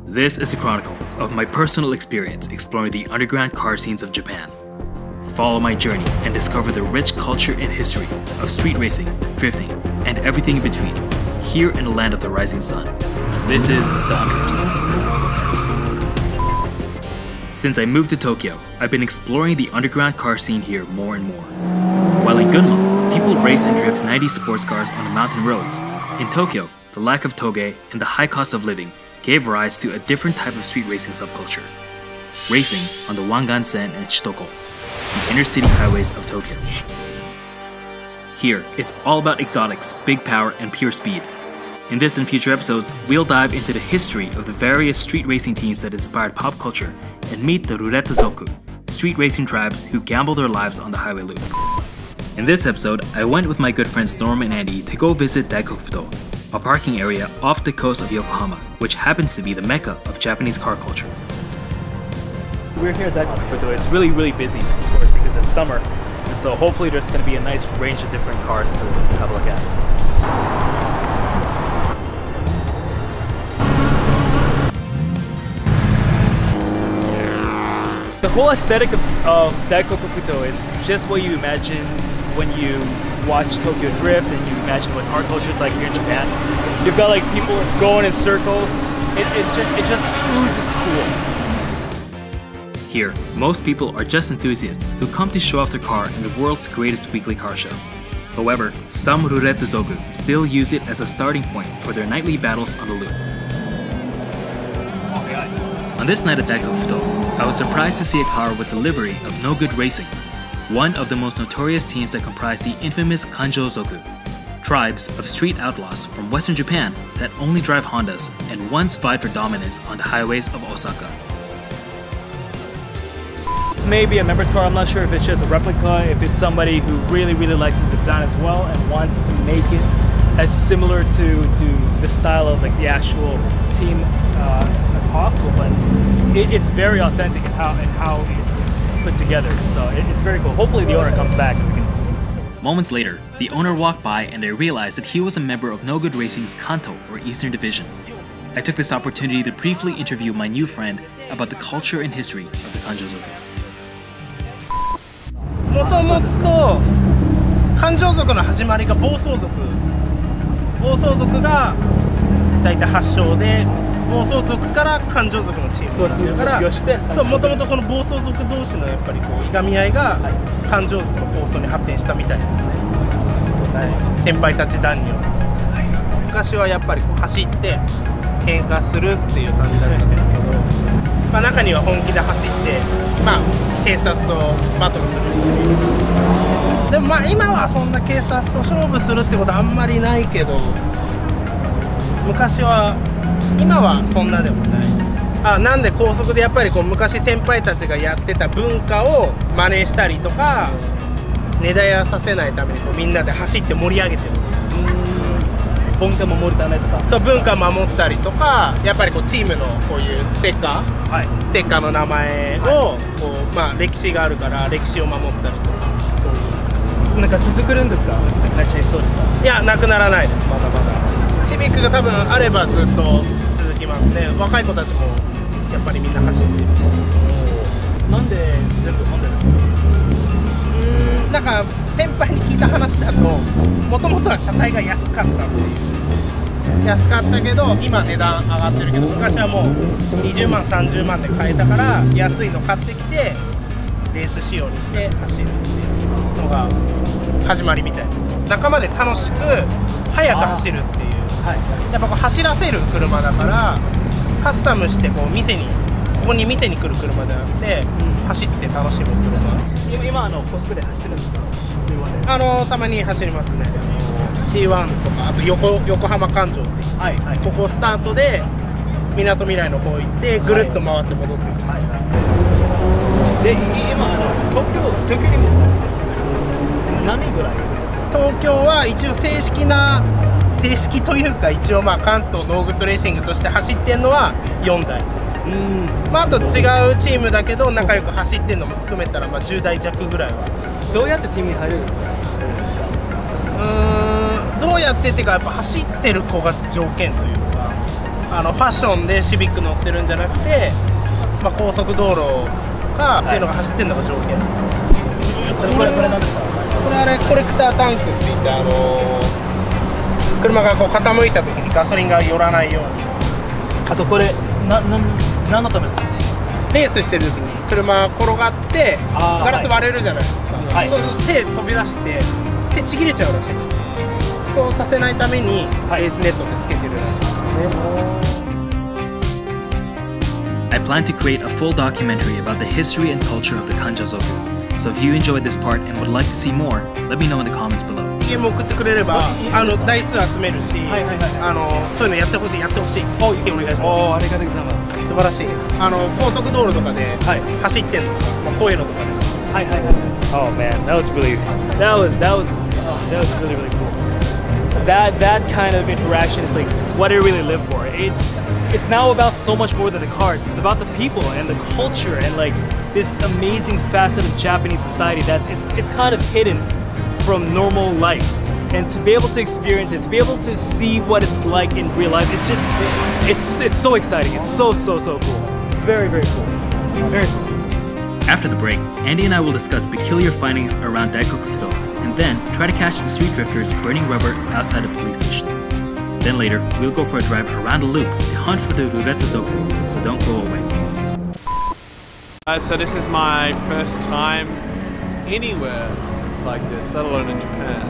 This is a chronicle of my personal experience exploring the underground car scenes of Japan. Follow my journey and discover the rich culture and history of street racing, drifting, and everything in between, here in the land of the rising sun. This is The Hunters. Since I moved to Tokyo, I've been exploring the underground car scene here more and more. While in Gunma, people race and drift 90s sports cars on the mountain roads, in Tokyo, the lack of toge and the high cost of living gave rise to a different type of street racing subculture. Racing on the Wangan-sen and Shitoko, the inner city highways of Tokyo. Here, it's all about exotics, big power, and pure speed. In this and future episodes, we'll dive into the history of the various street racing teams that inspired pop culture and meet the Roulettezoku, street racing tribes who gamble their lives on the highway loop. In this episode, I went with my good friends Norm and Andy to go visit Daikokufuto, a parking area off the coast of Yokohama, which happens to be the mecca of Japanese car culture. We're here at Daikokufuto. It's really busy, of course, because it's summer. And so hopefully there's going to be a nice range of different cars to have a look at. The whole aesthetic of Daikokufuto is just what you imagine when you watch Tokyo Drift and you imagine what car culture is like here in Japan. You've got like people going in circles. It just oozes cool. Here, most people are just enthusiasts who come to show off their car in the world's greatest weekly car show. However, some Roulettezoku still use it as a starting point for their nightly battles on the loop. On this night at Daikokufuto, I was surprised to see a car with the livery of No Good Racing, one of the most notorious teams that comprise the infamous Kanjozoku, tribes of street outlaws from Western Japan that only drive Hondas and once vied for dominance on the highways of Osaka. It's maybe a member's car. I'm not sure if it's just a replica, if it's somebody who really likes the design as well and wants to make it as similar to the style of like the actual team as possible. But it's very authentic in how it's put together. So it's very cool. Hopefully the owner comes back. Moments later, the owner walked by and I realized that he was a member of No Good Racing's Kanto or Eastern Division. I took this opportunity to briefly interview my new friend about the culture and history of the Kanjozoku. もともと環状族の始まりが暴走族が大体発祥で、暴走族から環状族のチームだから、もともとこの暴走族同士のやっぱりこういがみ合いが環状族の構想に発展したみたいですね。先輩たち団による。昔はやっぱりこう走って喧嘩するっていう感じだったんですけど、まあ中には本気で走ってまあ警察をバトルする。でもまあ今はそんな警察と勝負するってことはあんまりないけど、昔は今はそんなでもないです。なんで高速でやっぱりこう昔先輩たちがやってた文化を真似したりとか、根絶やさせないためにこうみんなで走って盛り上げてる。文化守るためとか。そう、文化守ったりとか、やっぱりこうチームのこういうステッカーの名前をこうまあ歴史があるから歴史を守ったりとか。なんか続くんですか？なくなっちゃいそうですか？いや、なくならないです。まだまだ。シビックが多分あればずっと続きますね。若い子たちもやっぱりみんな走っている。なんで全部ホンダですか？なんか先輩に聞いた話だと、もともとは車体が安かったっていう。安かったけど、今値段上がってるけど、昔はもう20万、30万で買えたから、安いの買ってきて、レース仕様にして走るっていうのが始まりみたいです。仲間で楽しく、速く走るっていう。やっぱこう走らせる車だから、カスタムしてこうここに店に来る車じゃなくて、走って楽しむ車。今コスプレ走ってるんですか？たまに走りますね。C1 とか、あと横浜環状っていう、ここスタートでみなとみらいの方行ってぐるっと回って戻ってくる。で、今東京にも何人ぐらいいるんですか？東京は一応正式というか、一応まあ関東ノーグッドレーシングとして走ってるのは4台。まああと違うチームだけど仲良く走ってるのも含めたらまあ10台弱ぐらいは。どうやってチームに入れるんですか？どうやってっていうか、やっぱ走ってる子が条件というか、ファッションでシビック乗ってるんじゃなくて、まあ、高速道路かっていうのが走ってるのが条件です。これ何ですか？これあれコレクタータンクって言って、車がこう傾いた時にガソリンが寄らないように。あとこれ何のためですか？レースしてる時に車転がってガラス割れるじゃないですか、はい、そうすると手飛び出して手ちぎれちゃうらしいんです。そうさせないためにレースネットでつけてるらしいですね。I plan to create a full documentary about the history and culture of the Kanjozoku. So if you enjoyed this part and would like to see more, let me know in the comments below. DM 送ってくれれば台数集めるし、そういうのやってほしいお願いします。ありがとうございます。素晴らしい。高速道路とかで走ってんのとか、こういうのとかで。Oh man, that was really really cool. That kind of interaction is like what I really live for. It's now about so much more than the cars. It's about the people and the culture and like this amazing facet of Japanese society that it's kind of hidden from normal life. And to be able to experience it, to be able to see what it's like in real life, it's so exciting. It's so cool. Very cool. Very cool. After the break, Andy and I will discuss peculiar findings around Daikoku-Fudo, and then try to catch the street drifters burning rubber outside a police station. Then later, we'll go for a drive around a loop to hunt for the Roulettezoku, so don't go away. So this is my first time anywhere like this, let alone in Japan.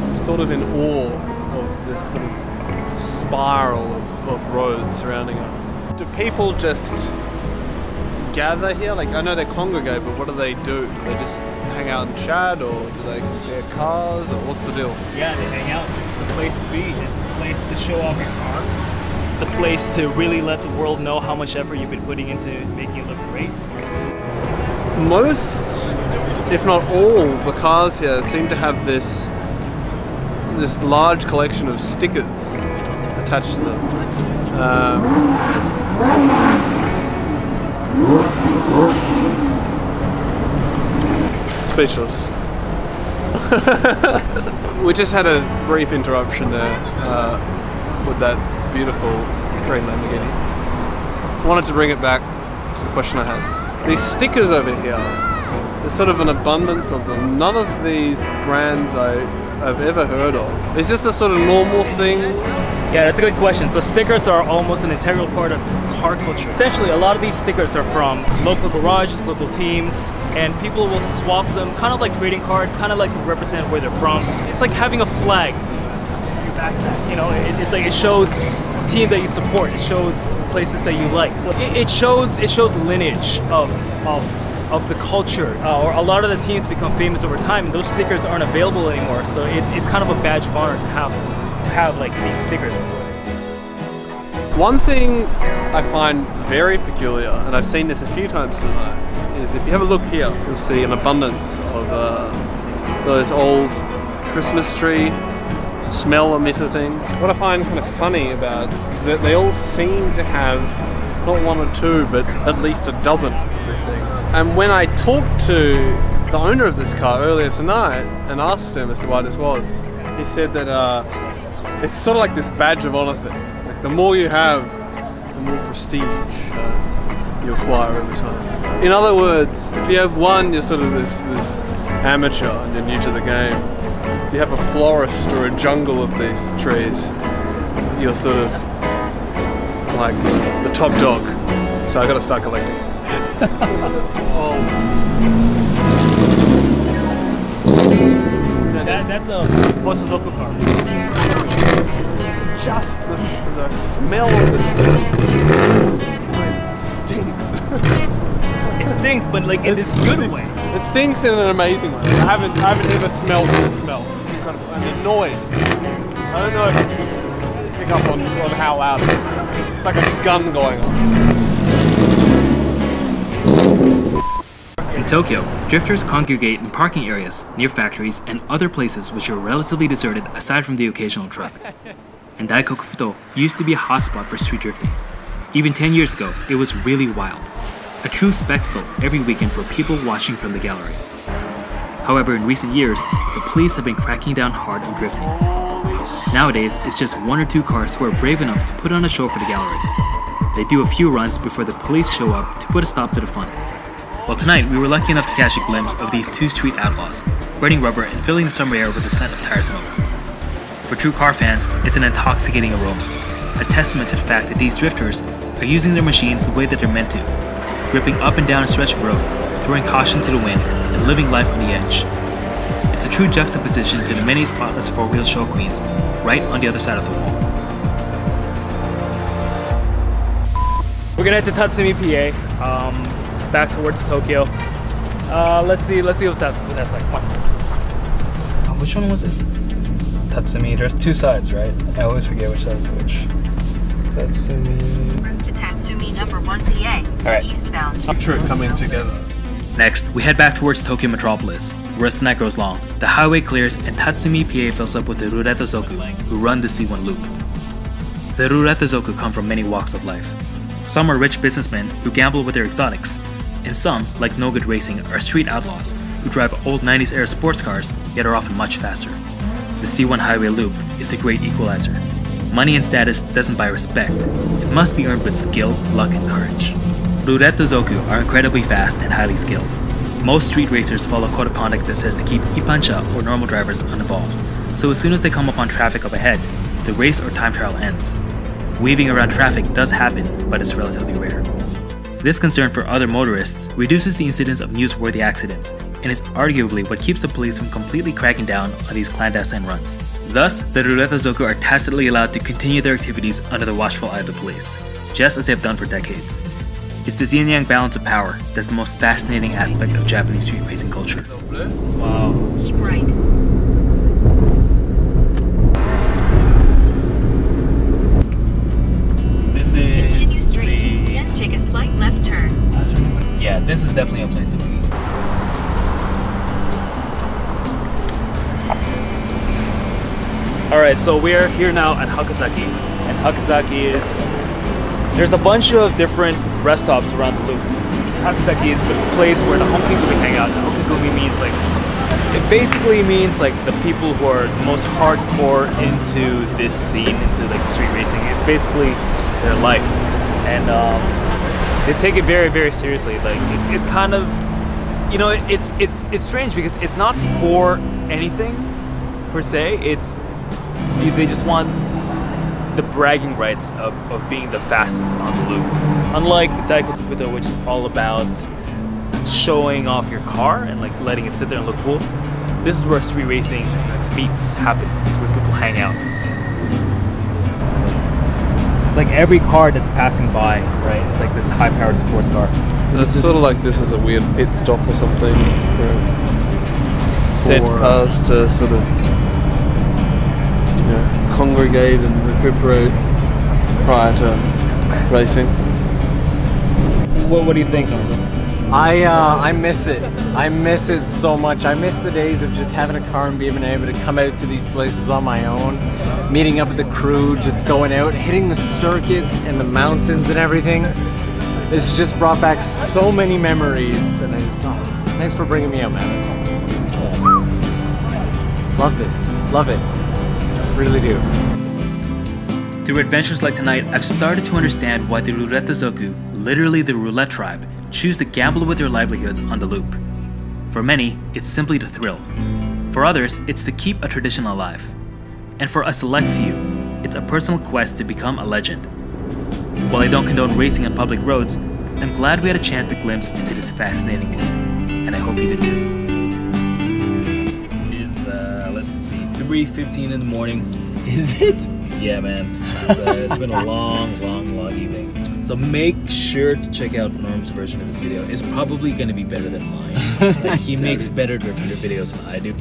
I'm sort of in awe of this sort of spiral of roads surrounding us. Do people just gather here? Like, I know they congregate, but what do? Do they just hang out and chat, or do they share cars, or what's the deal? Yeah, they hang out. This is the place to be. This is the place to show off your car. This is the place to really let the world know how much effort you've been putting into making it look great. Most, if not all, the cars here seem to have this large collection of stickers attached to them. Speechless. We just had a brief interruption there with that beautiful green Lamborghini. Wanted to bring it back to the question I had. These stickers over here, there's sort of an abundance of them. None of these brands I've ever heard of. Is this a sort of normal thing? Yeah, that's a good question. So stickers are almost an integral part of car culture. Essentially, a lot of these stickers are from local garages, local teams, and people will swap them, kind of like trading cards, kind of like to represent where they're from. It's like having a flag on your backpack. You know, it's like it shows the team that you support. It shows places that you like. So it shows lineage of the culture. Or a lot of the teams become famous over time, and those stickers aren't available anymore. So it's kind of a badge of honor to have like these stickers. One thing I find very peculiar, and I've seen this a few times tonight, is if you have a look here, you'll see an abundance of those old Christmas tree smell emitter things. What I find kind of funny about is that they all seem to have not one or two, but at least a dozen of these things. And when I talked to the owner of this car earlier tonight and asked him as to why this was, he said that it's sort of like this badge of honor thing. Like, the more you have, the more prestige you acquire over time. In other words, if you have one, you're sort of this amateur and you're new to the game. If you have a florist or a jungle of these trees, you're sort of like the top dog. So I gotta start collecting. That's a Roulettezoku car. Just the smell of this thing, it stinks. It stinks, but like in this good way. It stinks in an amazing way. I haven't ever smelled this smell. It's incredible. And the noise. I don't know if you can pick up on how loud it is. It's like a gun going on. In Tokyo, drifters congregate in parking areas, near factories, and other places which are relatively deserted aside from the occasional truck. And Daikoku-Fudo used to be a hotspot for street drifting. Even 10 years ago, it was really wild. A true spectacle every weekend for people watching from the gallery. However, in recent years, the police have been cracking down hard on drifting. Nowadays, it's just 1 or 2 cars who are brave enough to put on a show for the gallery. They do a few runs before the police show up to put a stop to the fun. Well, tonight we were lucky enough to catch a glimpse of these 2 street outlaws, burning rubber and filling the summer air with the scent of tire smoke. For true car fans, it's an intoxicating aroma, a testament to the fact that these drifters are using their machines the way that they're meant to, ripping up and down a stretch of road, throwing caution to the wind, and living life on the edge. It's a true juxtaposition to the many spotless four-wheel show queens right on the other side of the wall. We're gonna head to Tatsumi, PA. It's back towards Tokyo. Let's see what's that's like. Come on. Which one was it? Tatsumi. There's 2 sides, right? I always forget which side is which. Tatsumi. Route to Tatsumi number 1 PA. Alright. Eastbound. Picture it coming together. Next, we head back towards Tokyo Metropolis, where as the night grows long, the highway clears and Tatsumi, PA fills up with the Roulettezoku, who run the C1 Loop. The Roulettezoku come from many walks of life. Some are rich businessmen who gamble with their exotics, and some, like No Good Racing, are street outlaws who drive old 90s era sports cars yet are often much faster. The C1 Highway Loop is the great equalizer. Money and status doesn't buy respect. It must be earned with skill, luck, and courage. Roulettezoku are incredibly fast and highly skilled. Most street racers follow a code of conduct that says to keep ippansha or normal drivers uninvolved, so as soon as they come upon traffic up ahead, the race or time trial ends. Weaving around traffic does happen, but it's relatively rare. This concern for other motorists reduces the incidence of newsworthy accidents, and is arguably what keeps the police from completely cracking down on these clandestine runs. Thus, the Roulettezoku are tacitly allowed to continue their activities under the watchful eye of the police, just as they have done for decades. It's this yin-yang balance of power that's the most fascinating aspect of Japanese street racing culture. Wow. Keep right. This is Continue straight, then take a slight left turn. Yeah, this is definitely a place to be. Alright, so we're here now at Hakazaki. And Hakazaki is... There's a bunch of different rest stops around the loop. Hakazaki is the place where the honkigumi hang out. And honkigumi means like... It basically means like the people who are most hardcore into this scene, into like street racing. It's basically their life. And they take it very, very seriously. Like it's kind of... You know, it's strange because it's not for anything per se. They just want the bragging rights of being the fastest on the loop. Unlike the Daikoku Futo, which is all about showing off your car and like letting it sit there and look cool, this is where street racing meets happen. This is where people hang out. It's like every car that's passing by, right? It's like this high-powered sports car. It's sort of like this is a weird pit stop or something for cars to sort of, you know, congregate and recuperate prior to racing. What do you think? I miss it. I miss it so much. I miss the days of just having a car and being able to come out to these places on my own, meeting up with the crew, just going out, hitting the circuits and the mountains and everything. This just brought back so many memories, and thanks for bringing me out, man. Love this. Love it. Really do. Through adventures like tonight, I've started to understand why the Roulettezoku, literally the Roulette Tribe, choose to gamble with their livelihoods on the loop. For many, it's simply the thrill. For others, it's to keep a tradition alive. And for a select few, it's a personal quest to become a legend. While I don't condone racing on public roads, I'm glad we had a chance to glimpse into this fascinating world. And I hope you did too. It is, let's see, 3:15 in the morning. Is it? Yeah, man. It's been a long evening. So make sure to check out Norm's version of this video. It's probably going to be better than mine. Like, he makes better drifter videos than I do.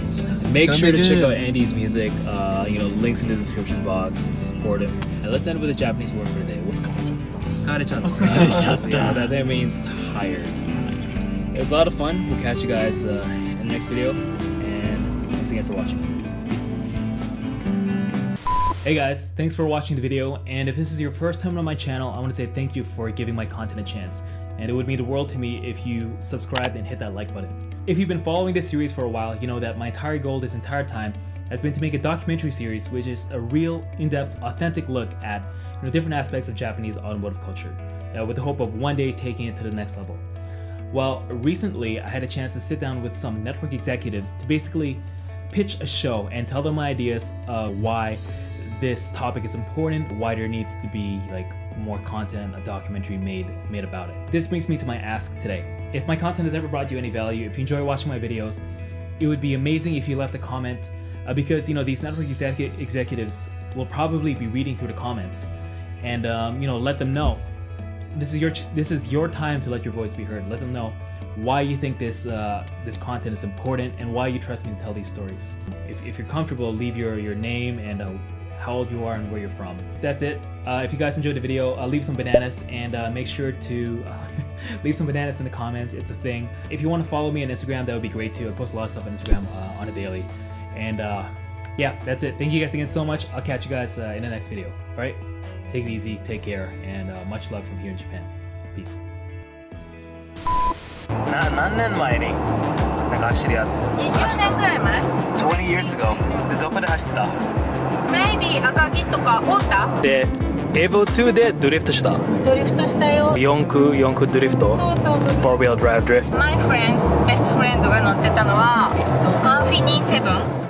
Make sure to check out Andy's music. Links in the description box. Support him. And let's end with a Japanese word for the day. What's Skarichatta? Yeah, that means tired. It was a lot of fun. We'll catch you guys in the next video. And thanks again for watching. Peace. Hey guys, thanks for watching the video, and if this is your first time on my channel, I want to say thank you for giving my content a chance, and it would mean the world to me if you subscribed and hit that like button. If you've been following this series for a while, you know that my entire goal this entire time has been to make a documentary series which is a real, in-depth, authentic look at different aspects of Japanese automotive culture, with the hope of one day taking it to the next level. Well, recently I had a chance to sit down with some network executives to basically pitch a show and tell them my ideas of why this topic is important, why there needs to be more content, a documentary made about it. This brings me to my ask today. If my content has ever brought you any value, if you enjoy watching my videos, it would be amazing if you left a comment because these network executives will probably be reading through the comments and let them know. This is your time to let your voice be heard. Let them know why you think this content is important and why you trust me to tell these stories. If you're comfortable, leave your name and how old you are and where you're from. That's it. If you guys enjoyed the video, leave some bananas and make sure to leave some bananas in the comments. It's a thing. If you want to follow me on Instagram, that would be great too. I post a lot of stuff on Instagram on a daily. And yeah, that's it. Thank you guys again so much. I'll catch you guys in the next video. All right? Take it easy, take care, and much love from here in Japan. Peace. 何年前に走り合った？ 20年くらい前？ 20 years ago. でどこで走ってた？ Maybe 赤城とか大田？で、Evo2 でドリフトした。ドリフトしたよ。四駆ドリフト。そうそう。4-wheel drive drift。My friend、ベストフレンドが乗ってたのはアンフィニー7。